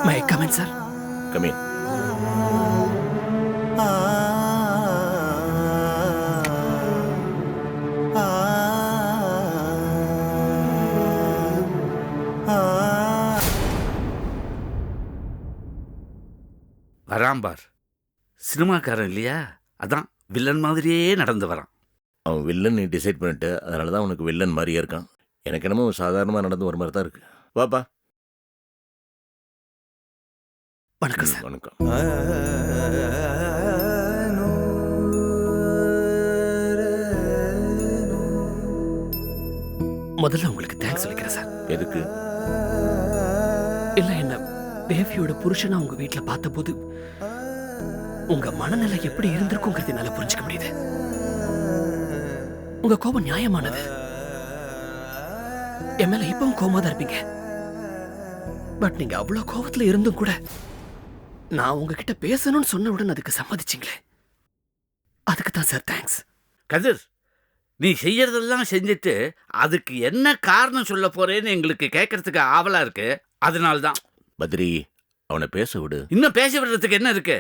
My comment sir. Come in. வராம்பார் சினிமாக்காரன் இல்லையா, அதான் villain மாதிரியே நடந்து வரான். அவன் வில்லன் நீ டிசைட் பண்ணிட்டு, அதனால தான் அவனுக்கு வில்லன் மாதிரியே இருக்கான். எனக்கு என்னமோ சாதாரணமாக நடந்து ஒரு மாதிரி தான் இருக்கு. வாப்பா. வணக்கம் சார். வணக்கம். முதல்ல உங்களுக்கு தேங்க்ஸ் சொல்லிக்கிறேன் சார். எதுக்கு? இல்ல, என்ன தேவியோட புருஷனா உங்க வீட்டுல பார்த்த போது உங்க மனநிலை எப்படி இருந்திருக்குங்கிறது என்னால புரிஞ்சுக்க முடியுது. உங்க கோபம் நியாயமானது. என் மேல இப்பவும் கோபமா தான் இருப்பீங்க. பட் நீங்க அவ்வளவு கோபத்துல இருந்தும் கூட நான் உங்ககிட்ட பேசணும்னு சொன்ன உடனே அதுக்கு சம்மதிச்சிங்களே, அதுக்கு தான் சார் தேங்க்ஸ். கதிர், நீ செய்யறதெல்லாம் செஞ்சுட்டு அதுக்கு என்ன காரணம் சொல்ல போறேன்னு எங்களுக்கு கேட்கறதுக்கு ஆவலா இருக்கு. அதனால்தான். பத்ரி, அவனை பேச விடு. இன்னும் பேச விடுறதுக்கு என்ன இருக்கு?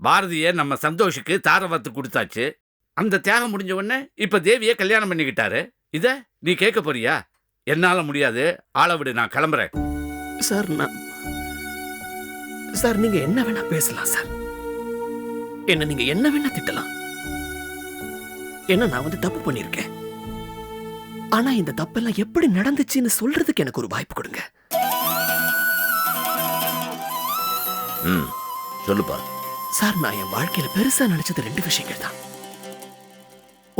பாரதிய நம்ம சந்தோஷுக்கு தாரவாத்து கொடுத்தாச்சு. அந்த தியாகம் முடிஞ்ச உடனே இப்ப தேவிய கல்யாணம் பண்ணிக்கிட்டாரு. இத நீ கேட்க போறியா? என்னால முடியாது, ஆள விடு, நான் கிளம்புறேன். சார், சார் நீங்க என்ன வேணா பேசலாம் சார். என்ன நீங்க என்ன வேணா திட்டலாம். என்ன நான் தப்பு பண்ணிருக்கேன். ஆனா இந்த தப்பெல்லாம் எப்படி நடந்துச்சுன்னு சொல்றதுக்கு எனக்கு ஒரு வாய்ப்பு கொடுங்க. சொல்லுப்பா. சார், நான் என் வாழ்க்கையில பெருசா நினைச்சது 2 விஷயங்கள் தான்.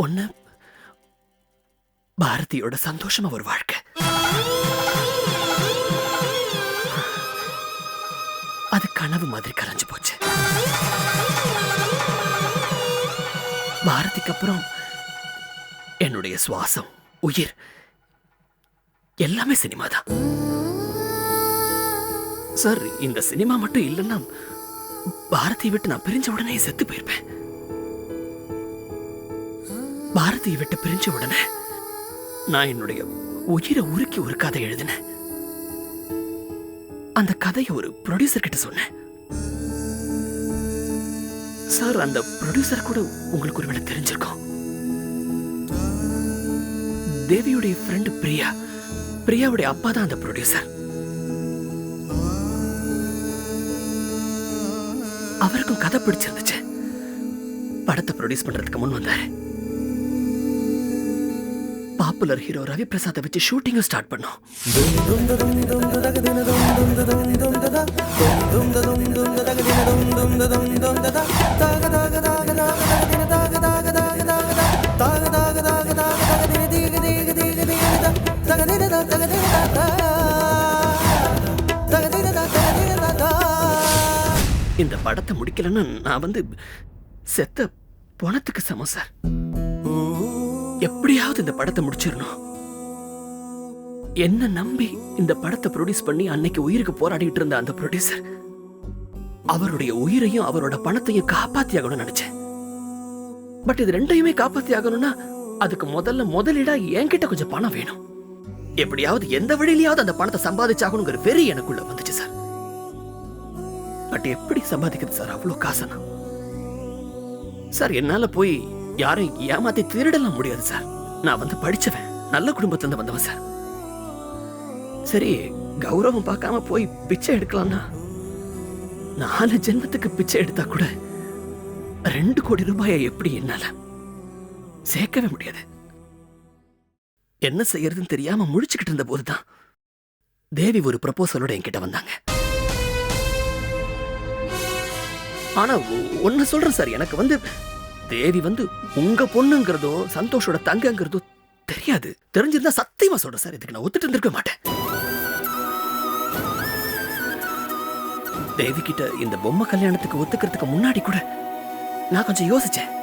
ஒண்ணு, பாரதியோட சந்தோஷமா ஒரு வாழ்க்கை. அது கனவு மாதிரி கலைஞ்சு போச்சு. பாரதிக்கு அப்புறம் என்னுடைய சுவாசம், உயிர் எல்லாமே சினிமா தான். சார், இந்த சினிமா மட்டும் இல்லைன்னா பாரதியை விட்டு நான் பிரிஞ்ச உடனே செத்து போயிருப்பேன். பாரதியை விட்டு பிரிஞ்ச உடனே நான் என்னுடைய உயிரை உருக்கி ஒரு கதை எழுதினேன். அந்த கதையை ஒரு ப்ரொடியூசர் கிட்ட சொன்னேன். சார், அந்த ப்ரொடியூசர் கூட உங்களுக்கு ஒருவேளை தெரிஞ்சிருக்கும். தேவியுடைய ஃப்ரெண்ட் பிரியா. பிரியாவுடைய அப்பா தான் அந்த ப்ரொடியூசர். அவருக்கும் கதை பிடிச்சிருந்துச்சு. படத்தை ப்ரொடியூஸ் பண்றதுக்கு முன் வந்தாரு. பாப்புலர் ஹீரோ ரவி பிரசாத்தை வச்சு ஷூட்டிங்கும் ஸ்டார்ட் பண்ணோம். இந்த படத்தை முடிக்கலன்னா நான் செத்த பணத்துக்கு சமம் சார். எப்படியாவது இந்த படத்தை முடிச்சிடணும். என்ன நம்பி இந்த படத்தை ப்ரொடியூஸ் பண்ணி அன்னைக்கு உயிருக்கு போராடிட்டு இருந்த அந்த ப்ரொடியூசர், அவருடைய உயிரையும் அவரோட பணத்தையும் காப்பாத்தி ஆகணும்னு நினைச்சேன். பட் இது ரெண்டையுமே காப்பாத்தி ஆகணும்னா அதுக்கு முதலீடா என்கிட்ட கொஞ்சம் பணம் வேணும். எப்படியாவது எந்த வழியிலாவது அந்த பணத்தை சம்பாதிச்சாகணுங்கிற வெறி எனக்குள்ள வந்துச்சு சார். பட் எப்படி சம்பாதிக்கிறது சார்? அவ்வளவு காசனா சார்? என்னால போய் யாரும் ஏமாத்தி திருடலாம் முடியாது சார். நான் படிச்சவன், நல்ல குடும்பத்திலிருந்து வந்தவன் சார். சரி, கௌரவம் பார்க்காம போய் பிச்சை எடுக்கலாம்னா 4 ஜென்மத்துக்கு பிச்சை எடுத்தா கூட 2 கோடி ரூபாயை எப்படி என்னால சேர்க்கவே முடியாது. என்ன செய்யறதுன்னு தெரியாம முழிச்சுக்கிட்டு இருந்த போதுதான் தேவி ஒரு ப்ரப்போசலோட என்கிட்ட வந்தாங்க. ஆனா ஒன்னு சொல்றேன் சார், எனக்கு தேவி உங்க பொண்ணுங்கிறதோ சந்தோஷோட தங்கங்கிறதோ தெரியாது. தெரிஞ்சிருந்தா சத்தியமா சொல்றேன் சார், இதுக்கு நான் ஒத்துட்டு இருந்திருக்க மாட்டேன். தேவி கிட்ட இந்த பொம்மை கல்யாணத்துக்கு ஒத்துக்கிறதுக்கு முன்னாடி கூட நான் கொஞ்சம் யோசிச்சேன்,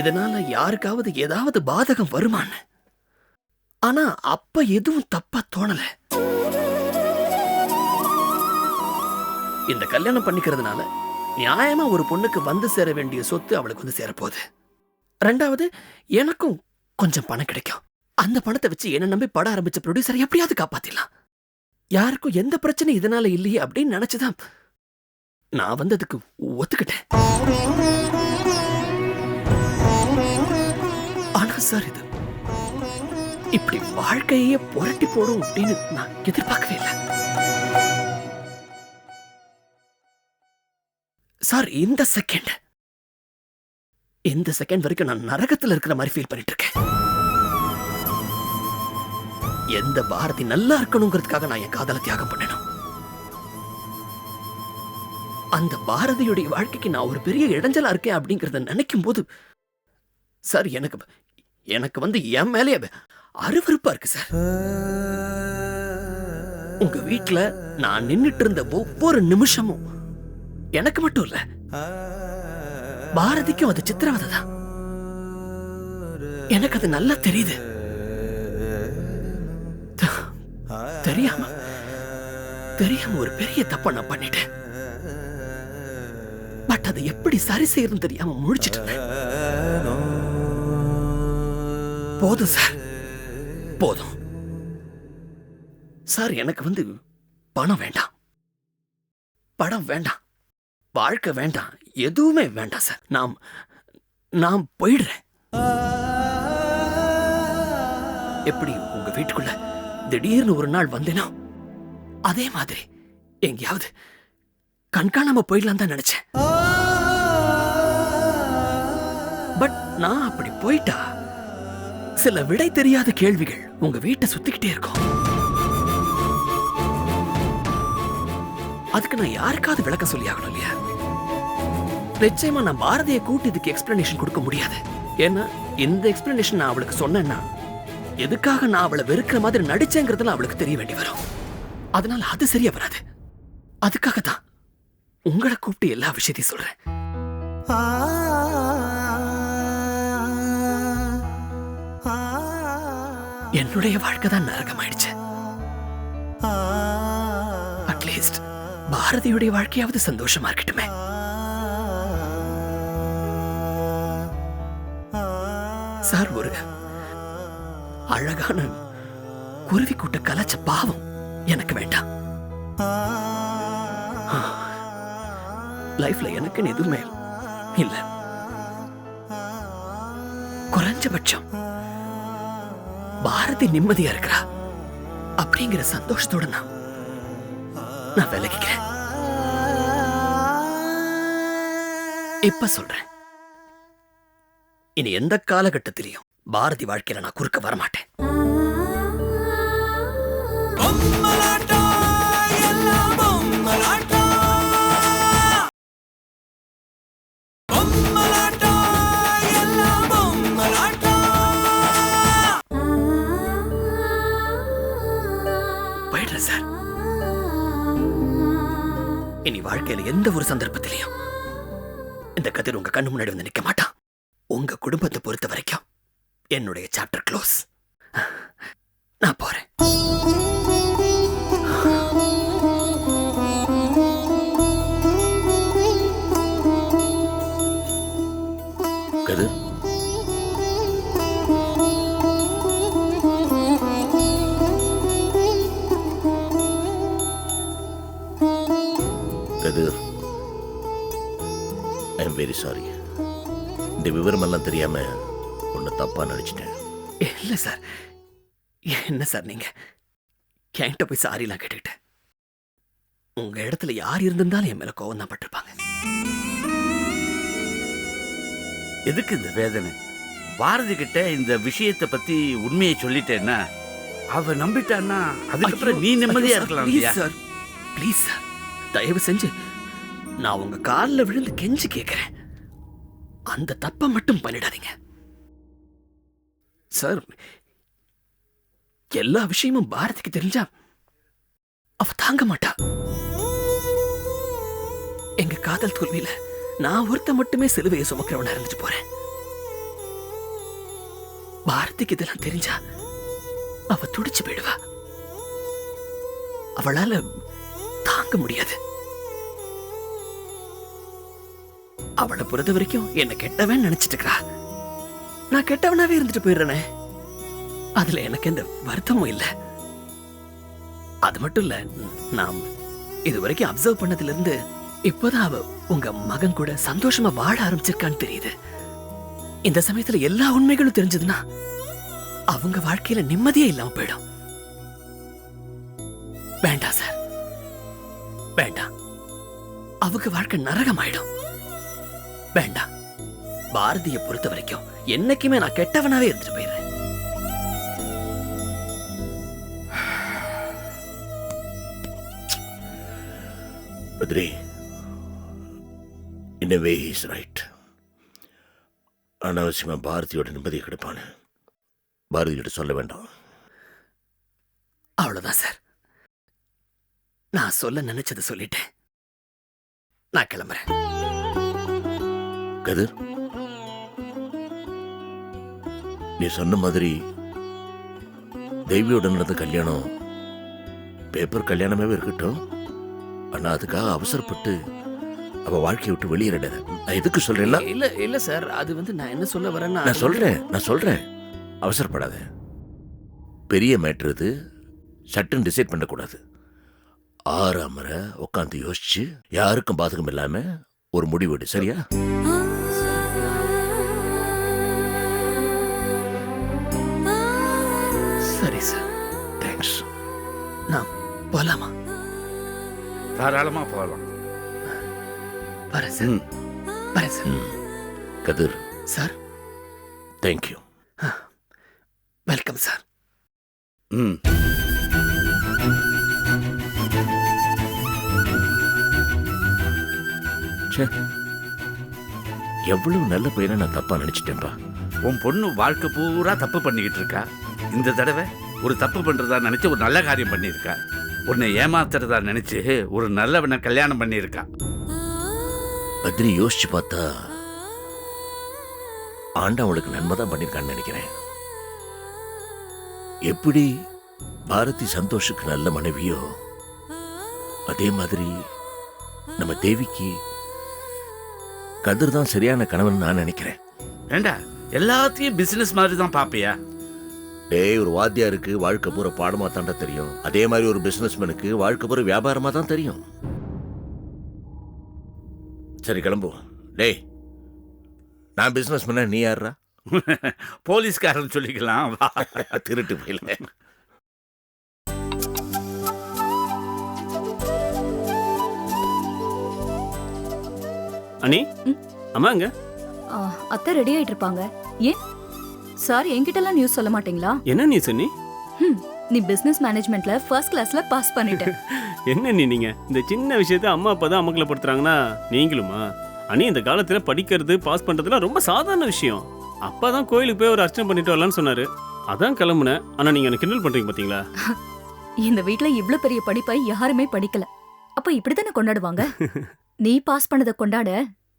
இதனால யாருக்காவது ஏதாவது பாதகம் வருமான்னு. ஆனா அப்ப எதுவும் தப்பா தோணல. இந்த கல்யாணம் பண்ணிக்கிறதுனால நியாயமா ஒரு பொண்ணுக்கு சேர வேண்டிய சொத்து அவளுக்கு சேரப்போகுது. 2வது, எனக்கும் கொஞ்சம் பணம் கிடைக்கும். அந்த பணத்தை வச்சு என்ன நம்பி படம் ஆரம்பிச்ச ப்ரொடியூசரை எப்படியாவது காப்பாத்திடலாம். யாருக்கும் எந்த பிரச்சனையும் இதனால இல்லையே அப்படின்னு நினைச்சுதான் நான் வந்து அதுக்கு ஒத்துக்கிட்டேன். ஆனா சார், இது இப்படி வாழ்க்கையே புரட்டி போடும் அப்படின்னு நான் எதிர்பார்க்கவே இல்லை சார். இந்த செகண்ட் வரைக்கும் நான் நரகத்துல இருக்கிற மாதிரி ஃபீல் பண்ணிட்டு இருக்கேன். எந்த பாரதி நல்லா இருக்கணுங்கிறதுக்காக நான் என் காதலை தியாகம் பண்ணணும். அந்த பாரதியுடைய வாழ்க்கைக்கு நான் ஒரு பெரிய இடைஞ்சலா இருக்கேன் அப்படிங்கறத நினைக்கும் போது சார், எனக்கு வந்து என் மேலே அருவருப்பா இருக்கு சார். உங்க வீட்டுல நான் நின்னுட்டு இருந்த ஒவ்வொரு நிமிஷமும் எனக்கு மட்டும் இல்ல, பாரதிக்கும் அது சித்திரவதை தான். எனக்கு அது நல்லா தெரியுது. தெரியாம ஒரு பெரிய தப்ப நான் பண்ணிட்டேன். பட் அதை எப்படி சரி செய்யணும் தெரியாம முழிச்சிட்டு இருந்தேன். போதும் சார், போதும் சார். எனக்கு வந்து பணம் வேண்டாம், படம் வேண்டாம், வாழ்க்கை வேண்டாம், எதுவுமே வேண்டாம் சார். நான் போயிடுறேன். எப்படி உங்க வீட்டுக்குள்ள திடீர்னு ஒரு நாள் வந்தேனோ அதே மாதிரி எங்கேயாவது கண்காணாம போயிடலாம் தான் நினைச்சேன். பட் நான் அப்படி போயிட்டா சில விடை தெரியாத கேள்விகள் உங்க வீட்டை சுத்திக்கிட்டே இருக்கும். அதுக்கு நான் யாருக்காவது விளக்கம் சொல்லி ஆகணும் இல்லையா? நிச்சயமா நான் பாரதியை கூட்டி இதுக்கு எக்ஸ்பிளனேஷன் கொடுக்க முடியாது. ஏன்னா இந்த எக்ஸ்பிளனேஷன் நான் அவளுக்கு சொன்னேன்னா எதுக்காக நான் அவளை வெறுக்கிற மாதிரி நடிச்சேங்கிறதுல அவளுக்கு தெரிய வேண்டி வரும். அதனால அது சரியா வராது. அதுக்காக தான் உங்களை கூப்பிட்டு எல்லா விஷயத்தையும் சொல்றேன். என்னுடைய வாழ்க்கை தான் நரகமாயிடுச்சு. அட்லீஸ்ட் பாரதியுடைய வாழ்க்கையாவது சந்தோஷமா இருக்கட்டுமே. சார், ஒரு அழகான குருவி கூட்ட கலைச்ச பாவம் எனக்கு வேண்டாம். லைஃப்ல எனக்கு எதுவுமே இல்ல. குறைஞ்சபட்சம் பாரதி நிம்மதியா இருக்கிறா அப்படிங்கிற சந்தோஷத்தோட நான் விலகிக்கிறேன். இப்ப சொல்றேன், இனி எந்த காலகட்டத்திலையும் பாரதி வாழ்க்கையில நான் குறுக்க வரமாட்டேன். போயிடுறேன் சார். இனி வாழ்க்கையில எந்த ஒரு சந்தர்ப்பத்திலையும் இந்த கதிர் உங்க கண்ணு முன்னாடி வந்து நிக்க மாட்டான். உங்க குடும்பத்தை பொறுத்த வரைக்கும் என்னுடைய சாப்டர் க்ளோஸ். நான் போறேன். கதிர், கதிர், ஐ எம் வெரி சாரி. இந்த விவரமெல்லாம் தெரியாம உன்னை தப்பா நினைச்சிட்டேன். இல்ல சார், என்ன சார் நீங்க என்கிட்ட போய் சாரிலாம் கேட்டுக்கிட்டேன். உங்க இடத்துல யார் இருந்திருந்தாலும் என் மேல கோவம் தான் பட்டிருப்பாங்க. எதுக்கு இந்த வேதனை? பாரதி கிட்ட இந்த விஷயத்தை பத்தி உண்மையை சொல்லிட்டேன்னா அவ நம்பிட்டான்னா அதுக்கப்புறம் நீ நிம்மதியா இருக்கலாம். சார், ப்ளீஸ் சார், தயவு செஞ்சு நான் உங்க காலில் விழுந்து கெஞ்சி கேட்கிறேன். அந்த தப்பை மட்டும் பண்ணிடாதீங்க சார். எல்லா விஷயமும் பாரதிக்கு தெரிஞ்சா அவ தாங்க மாட்டா. எங்க காதல் தோல்வியில நான் ஒருத்த மட்டுமே சிலுவையை சுமக்கிறவனா இருந்துட்டு போறேன். பாரதிக்கு இதெல்லாம் தெரிஞ்சா அவ துடிச்சு போயிடுவா. அவளால தாங்க முடியாது. அவளை பொறுத்த வரைக்கும் என்ன கெட்டவன் நினைச்சிட்டு இருக்கா. நான் கெட்டவனாவே இருந்துட்டு போயிடுறேனே, அதுல எனக்கு எந்த வருத்தமும் இல்லை. அது மட்டும் இல்ல, நான் இது வரைக்கும் அப்சர்வ் பண்ணதுல இருந்து இப்பதான் அவ உங்க மகன் கூட சந்தோஷமா வாழ ஆரம்பிச்சிருக்கான்னு தெரியுது. இந்த சமயத்துல எல்லா உண்மைகளும் தெரிஞ்சதுன்னா அவங்க வாழ்க்கையில நிம்மதியே இல்லாம போயிடும். வேண்டாம் சார், வேண்டாம். அவங்க வாழ்க்கை நரகமாயிடும். வேண்டாம். பாரதியை பொறுத்த வரைக்கும் என்னைக்குமே நான் கெட்டவனாவே இருந்துட்டு போயிடுறேன். Badri, in a way he is right. அனாவசியமா பாரதியோட நிம்மதியை கெடுப்பானு பாரதியோட சொல்ல வேண்டாம். அவ்வளவுதான் சார். நான் சொல்ல நினைச்சதை சொல்லிட்டேன். நான் கிளம்புறேன். கதிர், நீ சொன்ன மாதிரி தேவியோட நடந்த கல்யாணம் பேப்பர் கல்யாணமே இருக்கட்டும். ஆனா அதுக்காக அவசரப்பட்டு அவ வாழ்க்கையை விட்டு வெளியேறட. நான் எதுக்கு சொல்றேன்னா, இல்ல இல்ல சார், அது வந்து நான் என்ன சொல்ல வரேன்னா, நான் சொல்றேன் அவசரப்படாத. பெரிய மேட்ரு இது. சட்டுன்னு டிசைட் பண்ணக்கூடாது. ஆறாமற உட்காந்து யோசிச்சு யாருக்கும் பாதகம் இல்லாம ஒரு முடிவெடு. சரியா? சரி சார். தேங்க்ஸ். நான் போலாமா? தாராளமா போகலாம். வரேன் சார். வரேன் சார். கதிர் சார், தேங்க்யூ. Welcome sir. ம் எவ்வளவு நல்ல பையனை நான் தப்பா நினைச்சிட்டேன்பா. உன் பொண்ணு வாழ்க்கை பூரா தப்பு பண்ணிக்கிட்டு இருக்கா. இந்த தடவை ஒரு தப்பு பண்றதா நினைச்சு ஒரு நல்ல காரியம் பண்ணியிருக்கா. உன்னை ஏமாத்துறதா நினைச்சு ஒரு நல்லவனை கல்யாணம் பண்ணியிருக்கா. பத்ரி, யோசிச்சு பார்த்தா ஆண்டவன் அவளுக்கு நன்மை தான் பண்ணியிருக்கான்னு நினைக்கிறேன். எப்படி பாரதி சந்தோஷுக்கு நல்ல மனைவியோ அதே மாதிரி நம்ம தேவிக்கு கதிர் தான் சரியான கணவன் நான் நினைக்கிறேன். ஏண்டா எல்லாத்தையும் பிசினஸ் மாதிரி தான் பாப்பியா? டேய், ஒரு வாத்தியாருக்கு வாழ்க்கை பூரா பாடமா தாண்டா தெரியும். அதே மாதிரி ஒரு பிசினஸ்மேனுக்கு வாழ்க்கை பூரா வியாபாரமா தான் தெரியும். சரி, கிளம்புவோம். டேய், நான் பிசினஸ்மேனா, நீ யாரா? போலீஸ்காரன் சொல்லிக்கலாம். வா. திருட்டு போயில. அனி, அம்மாங்க அத்தை ரெடி ஆயிட்டு இருப்பாங்க. ஏன் சார் என்கிட்டலாம் நியூஸ் சொல்ல மாட்டீங்களா? என்ன நியூஸ் அண்ணி? நீ பிசினஸ் மேனேஜ்மெண்ட்ல ஃபர்ஸ்ட் கிளாஸ்ல பாஸ் பண்ணிட்ட. என்ன நீங்க இந்த சின்ன விஷயத்தை அம்மா அப்பா தான் அமக்கலப்படுத்துறாங்கன்னா நீங்களுமா? அனி, இந்த காலத்துல படிக்கிறது பாஸ் பண்றதுலாம் ரொம்ப சாதாரண விஷயம். அப்பா தான் கோயிலுக்கு போய் ஒரு அர்ச்சனை பண்ணிட்டு வரலான்னு சொன்னாரு. அதான் கிளம்புனேன். ஆனா நீங்க என்ன கிண்டல் பண்றீங்க பாத்தீங்களா? இந்த வீட்ல இவ்ளோ பெரிய படிப்பை யாருமே படிக்கல. அப்ப இப்படிதானே கொண்டாடுவாங்க? நீ பாஸ் பண்ணதை கொண்டாட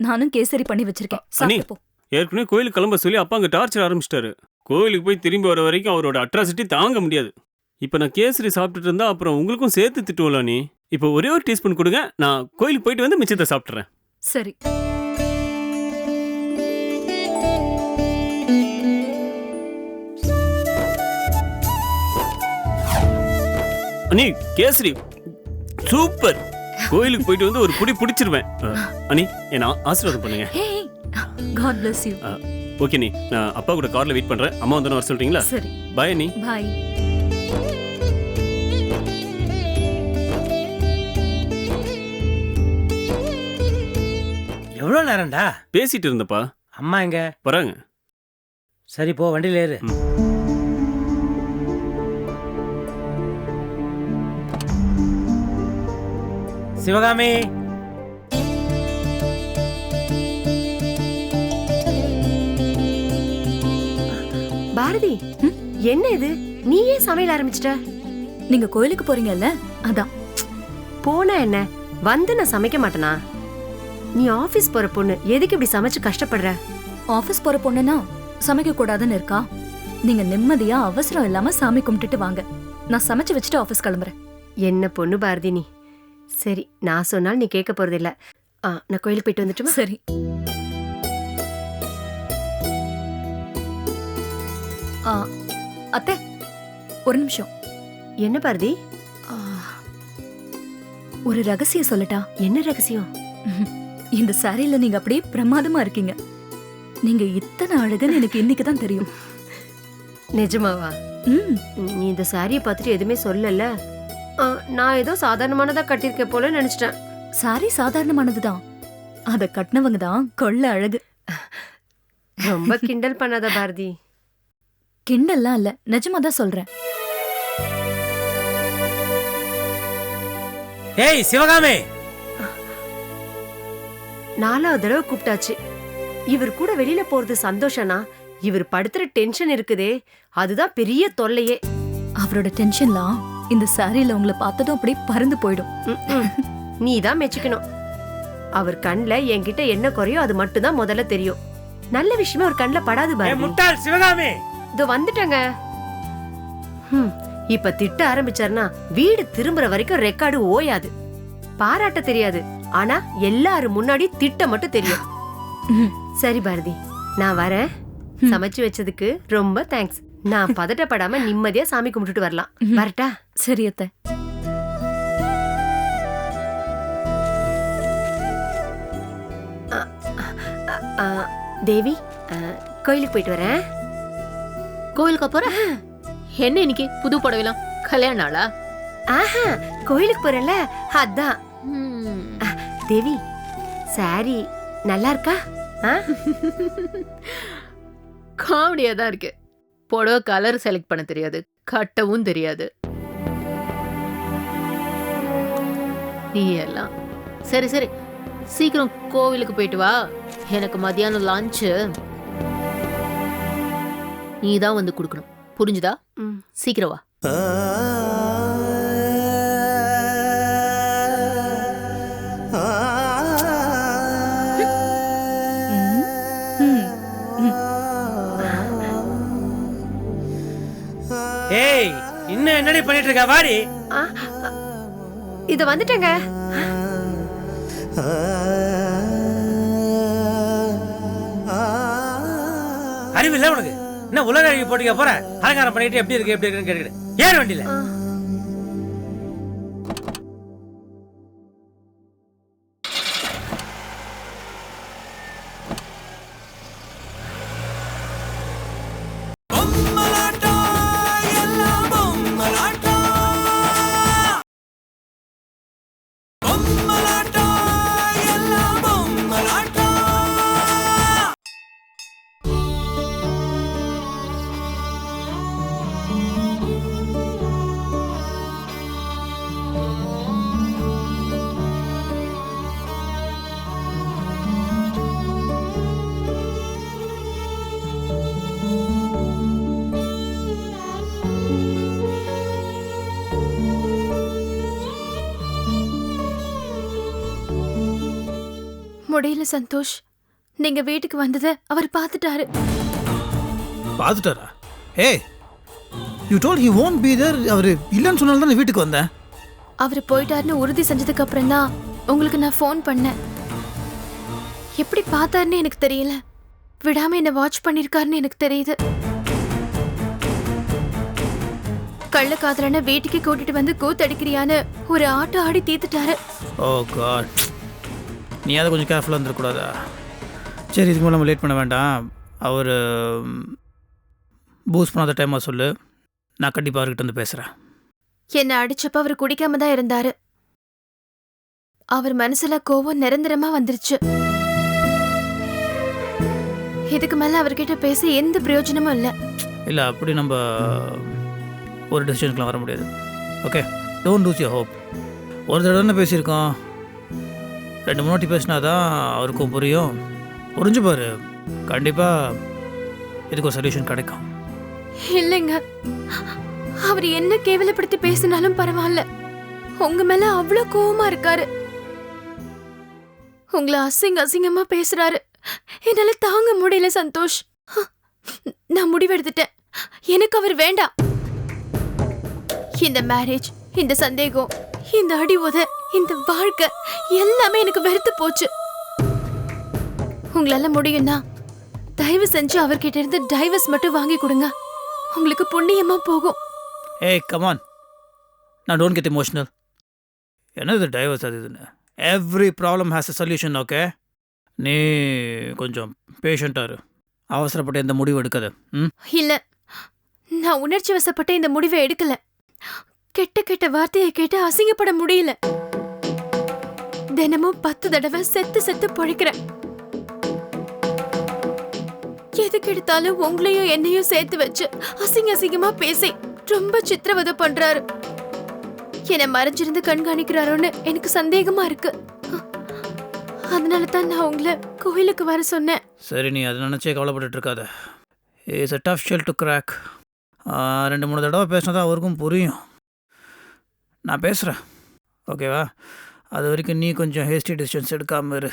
நானும் கேசரி பண்ணி வச்சிருக்கேன். சாப்பிட்டு போ. ஏற்கனவே கோயிலுக்கு கிளம்ப சொல்லி அப்பா அங்க டார்ச்சர் ஆரம்பிச்சிட்டாரு. கோயிலுக்கு போய் திரும்பி வர வரைக்கும் அவரோட அட்ராசிட்டி தாங்க முடியாது. இப்ப நான் கேசரி சாப்பிட்டுட்டு இருந்தா அப்புறம் உங்களுக்கும் சேர்த்து திட்டுவல. நீ இப்ப ஒரே ஒரு டீஸ்பூன் கொடுங்க, நான் கோயிலுக்கு போயிட்டு வந்து மிச்சத்தை சாப்பிட்டுறேன். சரி. அனி, கேசரி சூப்பர். கோயிலுக்கு போயிட்டு வந்து ஒரு புடி பிடிச்சிருவேன். அனி, என்ன ஆசீர்வாதம் பண்ணுங்க. ஹே, God bless you. ஓகே நீ, நான் அப்பா கூட கார்ல வெயிட் பண்றேன். அம்மா வந்து வர சொல்றீங்களா? சரி. பை அனி. பை. எவ்வளோ நேரம்டா பேசிட்டு இருந்தப்பா. அம்மா எங்க? வராங்க. சரி, போ, வண்டியில் ஏறு. சிவகாமி, பாரதி, என்ன இது? நீ ஏன் சமையல் ஆரம்பிச்சிட்ட? நீங்க கோயிலுக்கு போறீங்கல்ல, அதான். போனா என்ன, வந்து நான் சமைக்க மாட்டேனா? நீ ஆபீஸ் போற பொண்ணு, எதுக்கு இப்படி சமைச்சு கஷ்டப்படுற? ஆபீஸ் போற பொண்ணுனா சமைக்க கூடாதுன்னு இருக்கா? நீங்க நிம்மதியா அவசரம் இல்லாம சாமி கும்பிட்டுட்டு வாங்க. நான் சமைச்சு வச்சுட்டு ஆபீஸ் கிளம்புறேன். என்ன பொண்ணு பாரதி நீ. சரி, நான் சொன்னால் நீ கேட்க போறது இல்ல. நான் கோயிலுக்கு போயிட்டு வந்துட்டுமா? சரி. அத்தை, ஒரு நிமிஷம். என்ன பாரதி? ஒரு ரகசியம் சொல்லட்டா? என்ன ரகசியம்? இந்த சாரியில நீங்க அப்படியே பிரமாதமா இருக்கீங்க. நீங்க இத்தனை அழகுன்னு எனக்கு இன்னைக்கு தான் தெரியும். நிஜமாவா? ம், நீ இந்த சாரியை பார்த்துட்டு எதுவுமே சொல்லல. நான் ஏதோ சாதாரணமானதா கட்டியிருக்க போல நினைச்சிட்டேன். சாரி சாதாரணமானதுதான். அத கட்டினவங்க தான் கொள்ள அழகு. ரொம்ப கிண்டல் பண்ணாத பாரதி. கிண்டல்லாம் இல்ல, நிஜமா தான் சொல்றேன். ஏய் சிவகாமி, 4வது தடவை கூப்பிட்டாச்சு. இவர் கூட வெளியில போறது சந்தோஷனா, இவர் படுத்துற டென்ஷன் இருக்குதே அதுதான் பெரிய தொல்லையே. அவரோட டென்ஷன்லாம் இந்த சாரியில உங்களை பார்த்ததும் அப்படியே பறந்து போயிடும். நீ தான் மெச்சுக்கணும். அவர் கண்ல என்கிட்ட என்ன குறையோ அது மட்டும் தான் முதல்ல தெரியும். நல்ல விஷயமே ஒரு கண்ல படாது ஏய் பாரதி. முட்டாள் சிவகாமி. இதோ வந்துட்டங்க. இப்ப திட்ட ஆரம்பிச்சாருன்னா வீடு திரும்புற வரைக்கும் ரெக்கார்டு ஓயாது. பாராட்ட தெரியாது, ஆனா எல்லாரும் முன்னாடி திட்ட மட்டும் தெரியும். சரி பாரதி, நான் வரேன். சமைச்சு வச்சதுக்கு ரொம்ப தேங்க்ஸ். நான் பதட்டப்படாம நிம்மதியா சாமி கும்பிட்டுட்டு வரலாம். வரட்டா? சரி அத்தை. தேவி, கோயிலுக்கு போயிட்டு வரேன். கோவிலுக்கு அப்புறம் என்ன இன்னைக்கு புது புடவைலாம் கல்யாண நாளா? ஆஹா, கோயிலுக்கு போறேன்ல அதான். தேவி, சாரி நல்லா இருக்கா? காமெடியா தான் இருக்கு. புடவை கலர் செலக்ட் பண்ண தெரியாது, கட்டவும் தெரியாது. நீ எல்லாம் சரி சரி, சீக்கிரம் கோவிலுக்கு போயிட்டு வா. எனக்கு மத்தியானம் லஞ்சு நீ தான் வந்து கொடுக்கணும், புரிஞ்சுதா? சீக்கிரம் வா. ஏய் இன்னும் என்னடி பண்ணிட்டு இருக்க? வாடி. இது வந்துட்டேங்க. அறிவில்லை உனக்கு? என்ன உலக அழகி போட்டிக்க போற? அலங்காரம் பண்ணிட்டு எப்படி இருக்கு எப்படி இருக்குன்னு கேட்டுக்கிட்டு ஏன் வண்டியில? முடியல சந்தோஷ், நீங்க வீட்டுக்கு வந்ததை அவர் பார்த்துட்டாரு. பார்த்துட்டாரா? ஏய், you told he won't be there. அவர் இல்லைன்னு சொன்னால தான் வீட்டுக்கு வந்தேன். அவர் போயிட்டாருன்னு உறுதி செஞ்சதுக்கு அப்புறம் தான் உங்களுக்கு நான் ஃபோன் பண்ணேன். எப்படி பார்த்தாருன்னு எனக்கு தெரியல, விடாம என்ன வாட்ச் பண்ணிருக்காருன்னு எனக்கு தெரியுது. கள்ளக்காதலனை வீட்டுக்கு கூட்டிட்டு வந்து கூத்தடிக்கிறியான்னு ஒரு ஆட்டம் ஆடி தீத்துட்டாரு. ஓ காட், நீ அதை கொஞ்சம் கேர்ஃபுல்லாக இருந்துடக்கூடாதா? சரி, இதுக்கு மேலே நம்ம லேட் பண்ண வேண்டாம். அவர் பூஸ்ட் பண்ணாத டைமாக சொல்லு, நான் கண்டிப்பாக அவர்கிட்ட வந்து பேசுகிறேன். என்னை அடிச்சப்ப அவர் குடிக்காம தான் இருந்தாரு. அவர் மனசுல கோவம் நிரந்தரமா வந்துருச்சு. இதுக்கு மேல அவர்கிட்ட பேச எந்த பிரயோஜனமும் இல்லை. இல்லை, அப்படி நம்ம ஒரு டெசிஷனுக்குலாம் வர முடியாது. Okay, don't lose your hope. ஒரு தடவை தானே பேசியிருக்கோம், 2 வாட்டி பேசினா தான் அவருக்கும் புரியும். புரிஞ்சு பாரு, கண்டிப்பாக இதுக்கு ஒரு சொல்யூஷன் கிடைக்கும். இல்லைங்க, அவர் என்ன கேவலப்படுத்தி பேசினாலும் பரவாயில்ல, உங்க மேல அவ்வளவு கோவமா இருக்காரு. உங்களை அசிங்கமா பேசுறாரு. என்னால தாங்க முடியல சந்தோஷ். நான் முடிவெடுத்துட்டேன், எனக்கு அவர் வேண்டாம். இந்த மேரேஜ், இந்த சந்தேகம், இந்த அடி உத, இந்த வாழ்க்கை எல்லாமே எனக்கு வெறுத்து போச்சு. உங்களால முடியும்னா தயவு செஞ்சு அவர்கிட்ட இருந்து டைவர்ஸ் மட்டும் வாங்கி கொடுங்க, உங்களுக்கு புண்ணியமா போகும். ஏய் கமான், நான் டோன்ட் கெட் எமோஷனல். என்னது டைவர்ஸ் அது இதுன்னு? Every problem has a solution. Okay, நீ கொஞ்சம் பேஷண்ட்டாக இரு. அவசரப்பட்டு எந்த முடிவு எடுக்காத. ம், இல்ல, நான் உணர்ச்சி வசப்பட்ட இந்த முடிவை எடுக்கல. கெட்ட கெட்ட வார்த்தையை கேட்டு அசிங்கப்பட முடியல. தினமும் 10 தடவை செத்து செத்து பொழைக்கிறேன். எதுக்கு எடுத்தாலும் உங்களையும் என்னையும் சேர்த்து வச்சு அசிங்கமா பேசி ரொம்ப சித்திரவதை பண்றாரு. என்னை மறைஞ்சிருந்து கண்காணிக்கிறாரோன்னு எனக்கு சந்தேகமா இருக்கு. அதனால தான் நான் உங்களை கோயிலுக்கு வர சொன்னேன். சரி, நீ அதை நினச்சே கவலைப்பட்டுட்டு இருக்காத. It's a tough shell to crack. 2-3 தடவை பேசினா தான் அவருக்கும் புரியும். நான் பேசுகிறேன், ஓகேவா? அது வரைக்கும் நீ கொஞ்சம் ஹேஸ்டி டிசிஷன்ஸ் எடுக்காம இரு.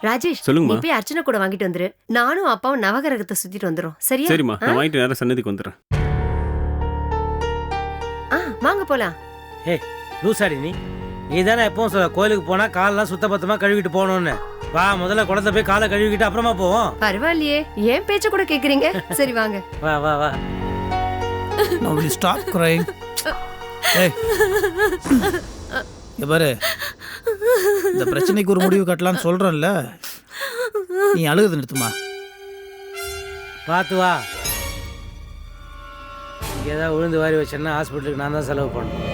ராஜேஷ், சொல்லுங்கம்மா. நீ போய் அர்ச்சனை கூட வாங்கிட்டு வந்துரு. நானும் அப்பாவும் நவகிரகத்தை சுத்திட்டு வந்துரும். சரியா? சரிம்மா, நான் வாங்கிட்டு நேரம் சன்னதிக்கு வந்துடுறேன். வாங்க போலாம். ஏய் லூசாடி நீ தானே எப்பவும் சொல்ல கோயிலுக்கு போனா காலெல்லாம் சுத்தபத்தமா கழுவிட்டு போகணும்னு. வா, முதல்ல குளத்தை போய் காலை கழுவிக்கிட்டு அப்புறமா போவோம். பரவாயில்லையே, ஏன் பேச்ச கூட கேக்குறீங்க. சரி வாங்க. வா வா வா. Now will you stop crying? ஏய், இங்க பாரு, இந்த பிரச்சனைக்கு ஒரு முடிவு கட்டலாம்னு சொல்கிறேன்ல, நீ அழுகுது நிறுத்துமா. பார்த்து வா. இங்கே ஏதாவது உழுந்து வாரி வச்சேன்னா ஹாஸ்பிட்டலுக்கு நான் தான் செலவு பண்ணணும்.